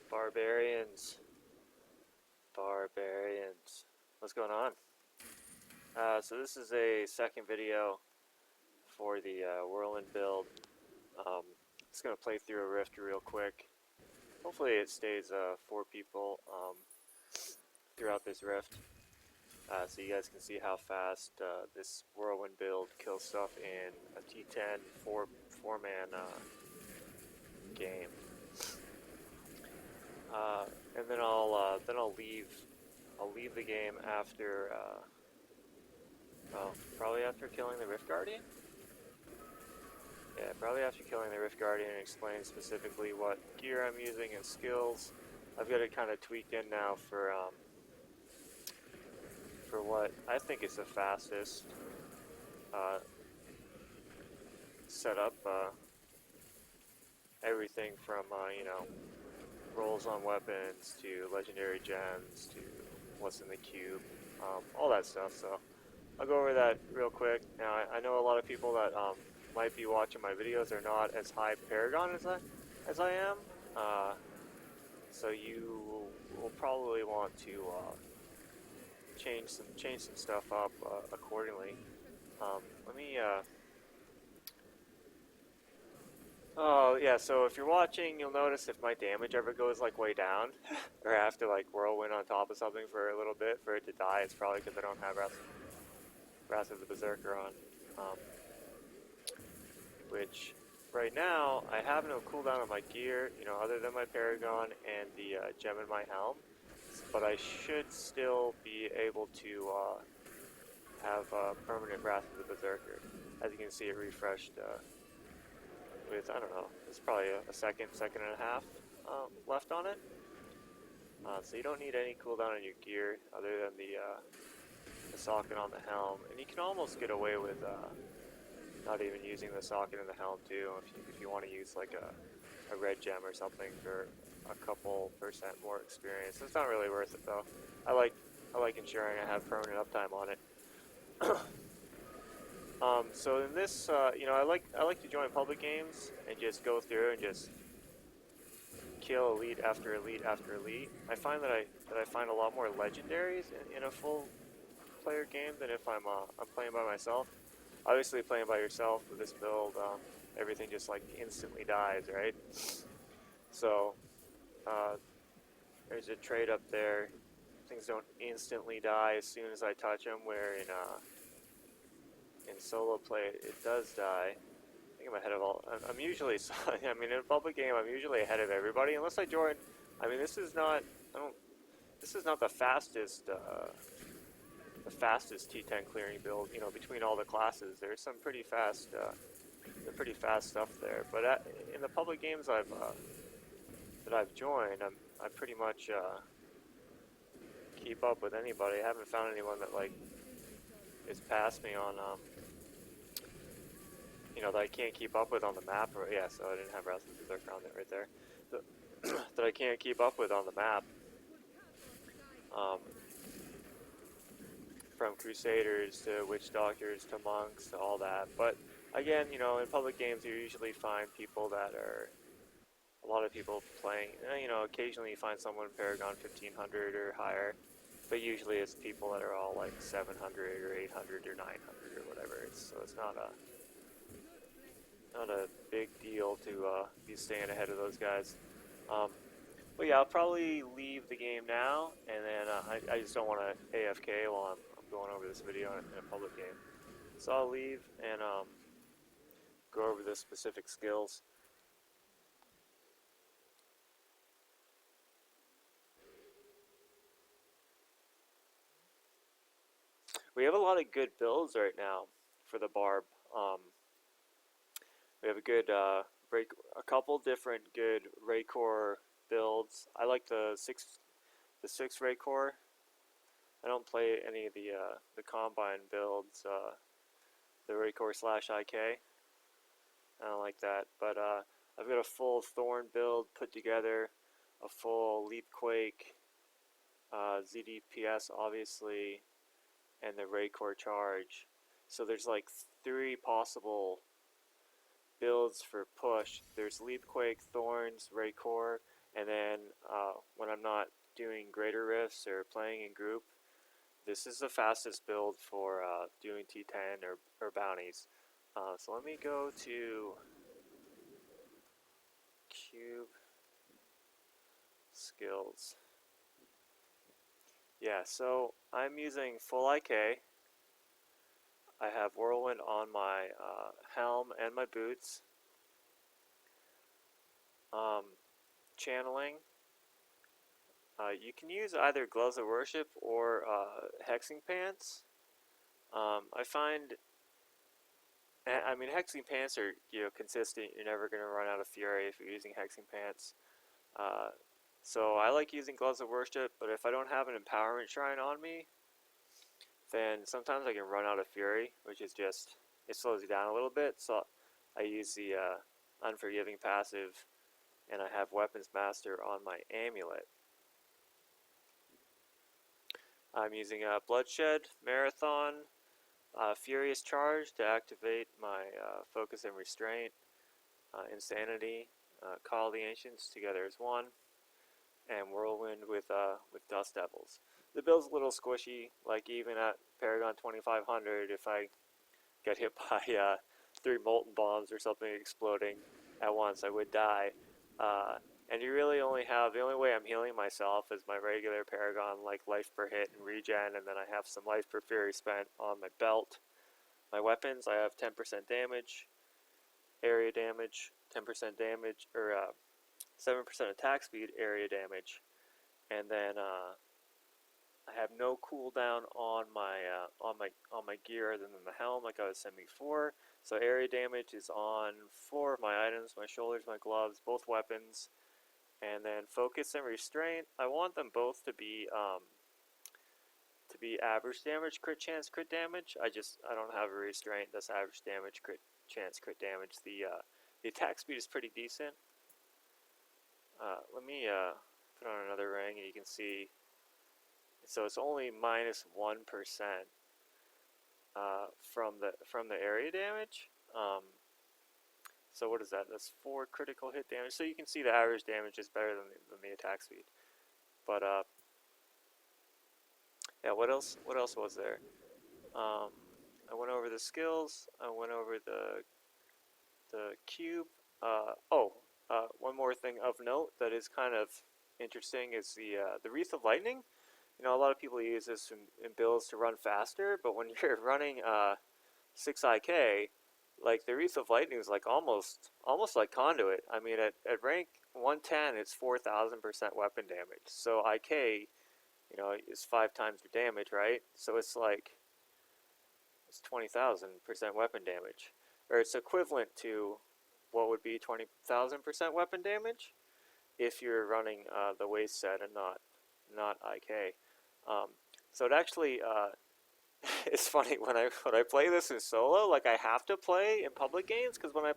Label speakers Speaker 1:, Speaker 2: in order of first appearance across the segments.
Speaker 1: Barbarians. Barbarians. What's going on? So this is a second video for the Whirlwind build. Just going to play through a rift real quick. Hopefully it stays 4 people throughout this rift. So you guys can see how fast this Whirlwind build kills stuff in a T10 four-man game. And then I'll leave the game after probably after killing the Rift Guardian. Yeah, probably after killing the Rift Guardian and explain specifically what gear I'm using and skills. I've got it kind of tweaked in now for what I think is the fastest setup. Everything from rolls on weapons to legendary gems to what's in the cube, all that stuff. So I'll go over that real quick. Now I know a lot of people that might be watching my videos are not as high Paragon as I am, so you will probably want to change some stuff up accordingly. Let me. Oh yeah, so if you're watching, you'll notice if my damage ever goes like way down, or I have to like whirlwind on top of something for a little bit for it to die, it's probably because I don't have Wrath of the Berserker on. Which right now I have no cooldown on my gear, other than my Paragon and the gem in my helm. But I should still be able to have permanent Wrath of the Berserker. As you can see, it refreshed with, I don't know, it's probably a second and a half left on it. So you don't need any cooldown on your gear other than the socket on the helm. And you can almost get away with not even using the socket in the helm too, if you want to use like a red gem or something for a couple % more experience. It's not really worth it though. I like ensuring I have permanent uptime on it. So in this, I like to join public games and just go through and just kill elite after elite after elite. I find that I find a lot more legendaries in a full player game than if I'm playing by myself. Obviously, playing by yourself with this build, everything just like instantly dies, right? So there's a trait up there. Things don't instantly die as soon as I touch them. Where in solo play, it does die. I think I'm ahead of all. I'm usually, I mean, in a public game, I'm usually ahead of everybody unless I join. I mean, this is not. This is not the fastest. The fastest T10 clearing build, between all the classes. There's some pretty fast stuff there. But in the public games that I've joined, I pretty much keep up with anybody. I haven't found anyone that like is past me on that I can't keep up with on the map. Or, yeah, so I didn't have Wrath of the Berserker on it right there. That I can't keep up with on the map. From Crusaders to Witch Doctors to Monks to all that. But again, in public games you usually find people that are, a lot of people playing, occasionally you find someone Paragon 1500 or higher, but usually it's people that are all like 700 or 800 or 900 or whatever. So it's not a big deal to be staying ahead of those guys. But yeah, I'll probably leave the game now, and then I just don't want to AFK while I'm going over this video in a public game. So I'll leave and go over the specific skills. We have a lot of good builds right now for the Barb. We have a couple different good Raycore builds. I like the six Raycore. I don't play any of the Combine builds, the Raycore / IK. I don't like that, but I've got a full Thorn build put together, a full Leapquake, ZDPS obviously, and the Raycore Charge. So there's like 3 possible builds for push. There's Leapquake, Thorns, Raycore, And then when I'm not doing greater rifts or playing in group, this is the fastest build for doing T10 or bounties. So let me go to cube skills. Yeah, so I'm using full IK. I have Whirlwind on my helm and my boots. Um, channeling. You can use either gloves of worship or hexing pants. I find, I mean, hexing pants are consistent. You're never going to run out of fury if you're using hexing pants. Uh, so I like using gloves of worship, but if I don't have an empowerment shrine on me, then sometimes I can run out of fury, which is just, it slows you down a little bit. So I use the unforgiving passive, and I have weapons master on my amulet. I'm using a bloodshed marathon furious charge to activate my focus and restraint, insanity, call the ancients together as one, and whirlwind with dust devils. The build's a little squishy, like even at Paragon 2500, if I get hit by 3 molten bombs or something exploding at once, I would die. And you really only have, the only way I'm healing myself is my regular Paragon, like life per hit and regen, and then I have some life per fury spent on my belt. My weapons, I have 10% damage, area damage, 10% damage, or 7% attack speed, area damage, and then I have no cooldown on my gear other than the helm, like I was saying before. So area damage is on 4 of my items: my shoulders, my gloves, both weapons, and then focus and restraint. I want them both to be average damage, crit chance, crit damage. I don't have a restraint that's average damage, crit chance, crit damage. The attack speed is pretty decent. Let me put on another ring, and you can see. So it's only minus 1% from the area damage. So what is that? That's 4 critical hit damage. So you can see the average damage is better than the attack speed. But yeah, what else? What else was there? I went over the skills. I went over the cube. One more thing of note that is kind of interesting is the wreath of lightning. You know, a lot of people use this in builds to run faster, but when you're running 6 IK, like the wreath of lightning is like almost like conduit. I mean, at rank 110, it's 4,000% weapon damage. So IK, you know, is 5 times your damage, right? So it's like it's 20,000% weapon damage, or it's equivalent to what would be 20,000% weapon damage if you're running the waste set and not IK. Um, so it actually it's funny when I play this in solo. Like I have to play in public games because when I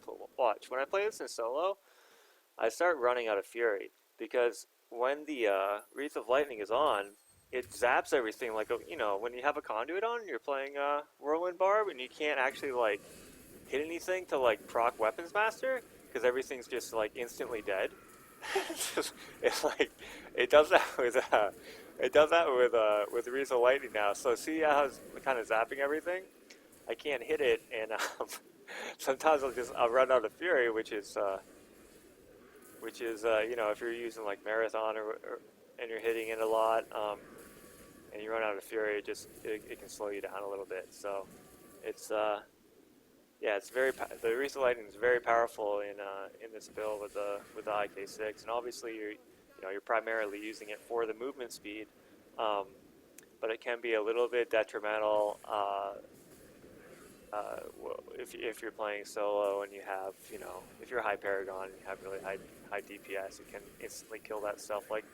Speaker 1: play this in solo, I start running out of fury because when the wreath of lightning is on, it zaps everything. Like you know, when you have a conduit on, you're playing whirlwind barb, and you can't actually like hit anything to like proc weapons master because everything's just like instantly dead. It's like it does that with with Wreath of Lightning now. So see how it's kind of zapping everything. I can't hit it, and sometimes I'll run out of fury, you know, if you're using like marathon and you're hitting it a lot, and you run out of fury, it can slow you down a little bit. So it's yeah, it's the Wreath of Lightning is very powerful in this build with the IK6, and obviously you're primarily using it for the movement speed, um, but it can be a little bit detrimental if you're playing solo and you have if you're high Paragon and you have really high DPS, it can instantly kill that stuff like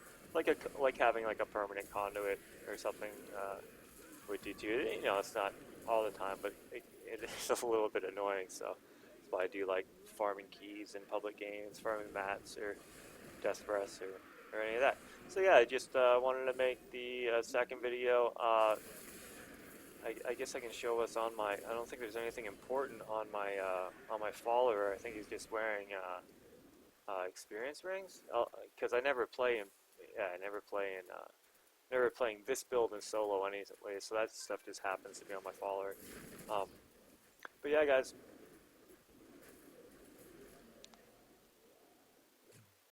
Speaker 1: having like a permanent conduit or something would do too. You know, it's not all the time, but it is a little bit annoying. So that's why I do like farming keys in public games, farming mats or death breaths or any of that. So yeah, I just wanted to make the second video. I guess I can show what's on my. I don't think there's anything important on my follower. I think he's just wearing experience rings, because I never play in, yeah, I never play in, never playing this build in solo anyway, so that stuff just happens to be on my follower. Um, but yeah, guys,